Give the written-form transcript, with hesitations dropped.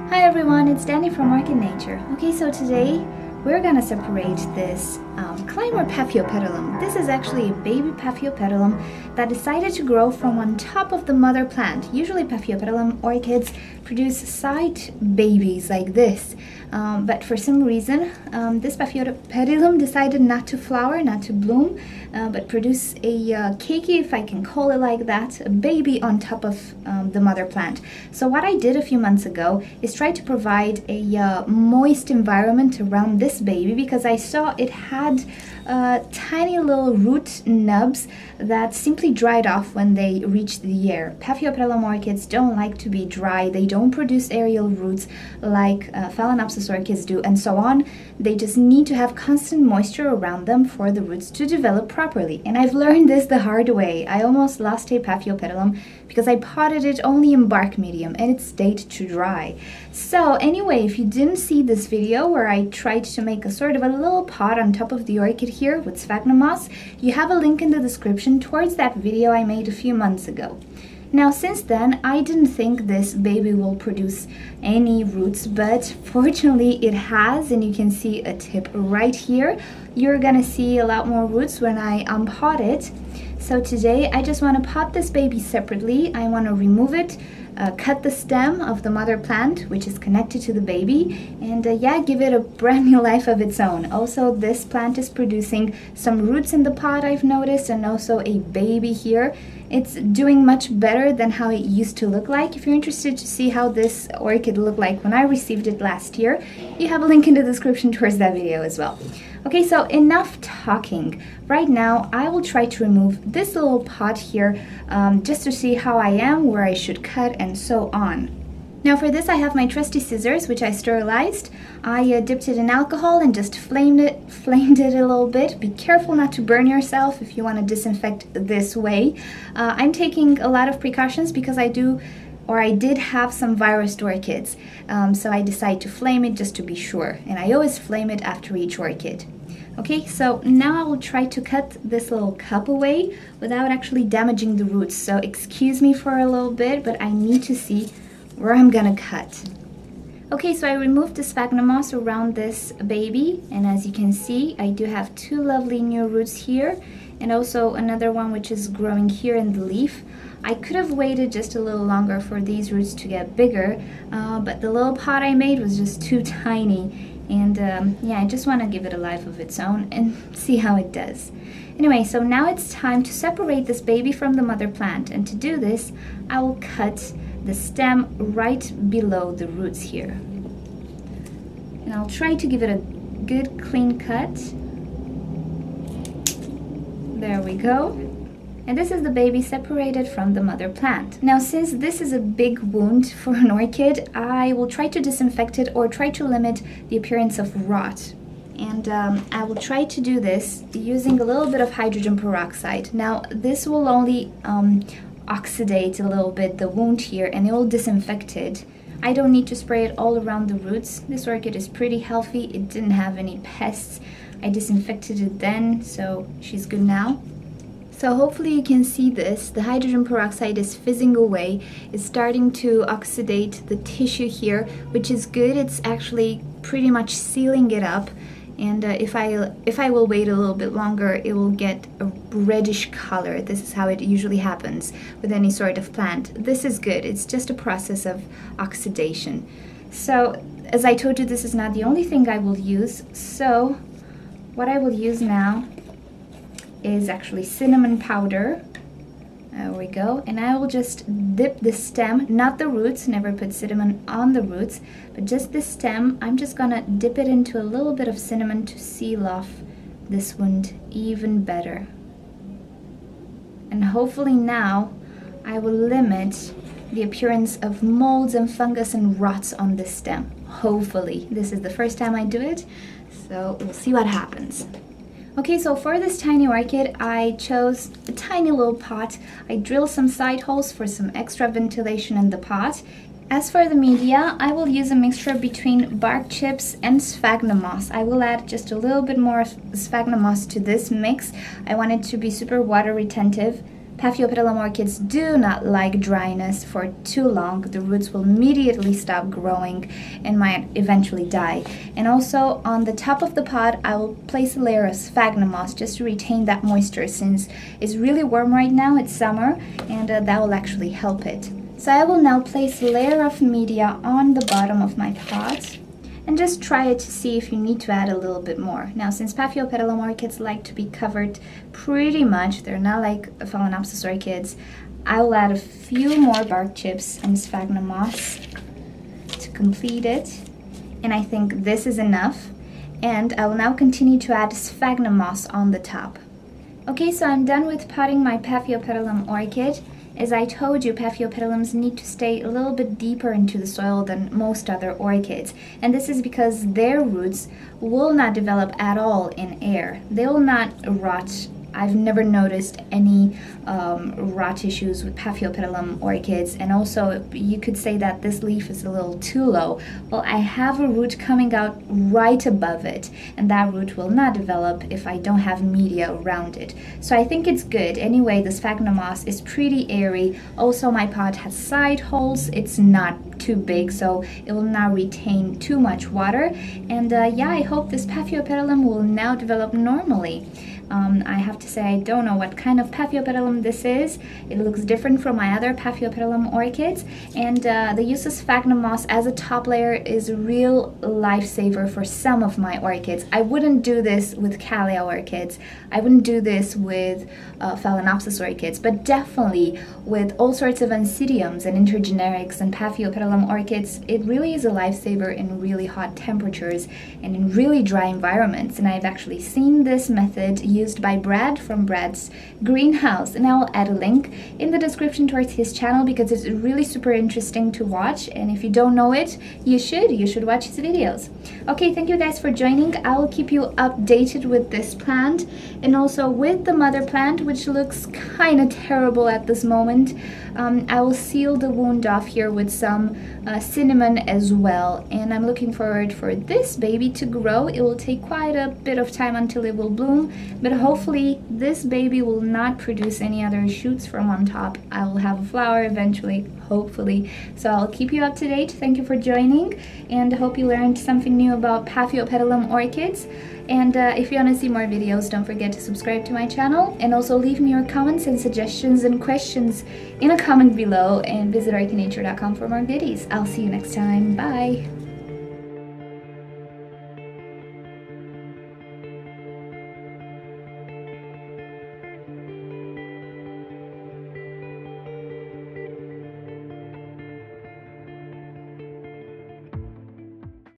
Hi everyone, it's Danny from Orchid Nature. Okay, so today we're gonna separate this climber Paphiopedilum. This is actually a baby Paphiopedilum that decided to grow from on top of the mother plant. Usually Paphiopedilum orchids produce side babies like this, but for some reason this Paphiopedilum decided not to flower, not to bloom, but produce a cakey, if I can call it like that, a baby on top of the mother plant. So what I did a few months ago is try to provide a moist environment around this baby, because I saw it had tiny little root nubs that simply dried off when they reached the air. Paphiopedilum orchids don't like to be dry. They don't produce aerial roots like Phalaenopsis orchids do, and so on. They just need to have constant moisture around them for the roots to develop properly. And I've learned this the hard way. I almost lost a Paphiopedilum because I potted it only in bark medium and it stayed too dry. So anyway, if you didn't see this video where I tried to make a sort of a little pot on top of the orchid here with sphagnum moss, you have a link in the description towards that video I made a few months ago. Now, since then, I didn't think this baby will produce any roots, but fortunately it has, and you can see a tip right here. You're gonna see a lot more roots when I unpot it. So today I just want to pot this baby separately. I want to remove it, cut the stem of the mother plant, which is connected to the baby, and yeah, give it a brand new life of its own. Also, this plant is producing some roots in the pot, I've noticed, and also a baby here. It's doing much better than how it used to look like. If you're interested to see how this orchid looked like when I received it last year, you have a link in the description towards that video as well. Okay, so enough talking. Right now, I will try to remove this little pot here just to see how I am, where I should cut, and so on. Now for this, I have my trusty scissors, which I sterilized. I dipped it in alcohol and just flamed it a little bit. Be careful not to burn yourself if you want to disinfect this way. I'm taking a lot of precautions because I did have some virus orchids, so I decided to flame it just to be sure, and I always flame it after each orchid. Okay, so now I will try to cut this little cup away without actually damaging the roots, so excuse me for a little bit, but I need to see where I'm gonna cut. Okay, so I removed the sphagnum moss around this baby, and as you can see, I do have two lovely new roots here, and also another one which is growing here in the leaf. I could have waited just a little longer for these roots to get bigger, but the little pot I made was just too tiny, and yeah, I just want to give it a life of its own and see how it does. Anyway, so now it's time to separate this baby from the mother plant, and to do this, I will cut the stem right below the roots here. And I'll try to give it a good clean cut. There we go. And this is the baby separated from the mother plant. Now, since this is a big wound for an orchid, I will try to disinfect it or try to limit the appearance of rot. And I will try to do this using a little bit of hydrogen peroxide. Now, this will only oxidate a little bit the wound here, and it will disinfect it. I don't need to spray it all around the roots. This orchid is pretty healthy. It didn't have any pests. I disinfected it then, so she's good now. So hopefully you can see this. The hydrogen peroxide is fizzing away. It's starting to oxidate the tissue here, which is good. It's actually pretty much sealing it up. And if I will wait a little bit longer, it will get a reddish color. This is how it usually happens with any sort of plant. This is good. It's just a process of oxidation. So as I told you, this is not the only thing I will use. So what I will use now is actually cinnamon powder. There we go. And I will just dip the stem, not the roots, never put cinnamon on the roots, but just the stem. I'm just gonna dip it into a little bit of cinnamon to seal off this wound even better. And hopefully now I will limit the appearance of molds and fungus and rots on this stem. Hopefully. This is the first time I do it, so we'll see what happens. Okay, so for this tiny orchid, I chose a tiny little pot. I drilled some side holes for some extra ventilation in the pot. As for the media, I will use a mixture between bark chips and sphagnum moss. I will add just a little bit more sphagnum moss to this mix. I want it to be super water retentive. Paphiopedilum orchids do not like dryness for too long. The roots will immediately stop growing and might eventually die. And also on the top of the pot, I will place a layer of sphagnum moss just to retain that moisture, since it's really warm right now, it's summer, and that will actually help it. So I will now place a layer of media on the bottom of my pot and just try it to see if you need to add a little bit more. Now, since Paphiopedilum orchids like to be covered pretty much, they're not like Phalaenopsis orchids, I will add a few more bark chips and sphagnum moss to complete it. And I think this is enough. And I will now continue to add sphagnum moss on the top. Okay, so I'm done with potting my Paphiopedilum orchid. As I told you, Paphiopedilums need to stay a little bit deeper into the soil than most other orchids. And this is because their roots will not develop at all in air. They will not rot. I've never noticed any rot issues with Paphiopedilum orchids. And also, you could say that this leaf is a little too low. Well, I have a root coming out right above it, and that root will not develop if I don't have media around it. So I think it's good. Anyway, the sphagnum moss is pretty airy. Also, my pot has side holes. It's not too big, so it will not retain too much water. And yeah, I hope this Paphiopedilum will now develop normally. I have to say, I don't know what kind of Paphiopedilum this is. It looks different from my other Paphiopedilum orchids, and the use of sphagnum moss as a top layer is a real lifesaver for some of my orchids. I wouldn't do this with Callia orchids. I wouldn't do this with Phalaenopsis orchids, but definitely with all sorts of Oncidiums and intergenerics and Paphiopedilum orchids, it really is a lifesaver in really hot temperatures and in really dry environments. And I've actually seen this method used by Brad from Brad's greenhouse, and I'll add a link in the description towards his channel because it's really super interesting to watch, and if you don't know it, you should watch his videos. Okay, thank you guys for joining. I will keep you updated with this plant and also with the mother plant, which looks kind of terrible at this moment. I will seal the wound off here with some cinnamon as well, and I'm looking forward for this baby to grow. It will take quite a bit of time until it will bloom, but hopefully this baby will not produce any other shoots from on top. I will have a flower eventually, hopefully. So I'll keep you up to date. Thank you for joining, and I hope you learned something new about Paphiopedilum orchids. And if you want to see more videos, don't forget to subscribe to my channel, and also leave me your comments and suggestions and questions in a comment below, and visit orchidnature.com for more goodies. I'll see you next time. Bye!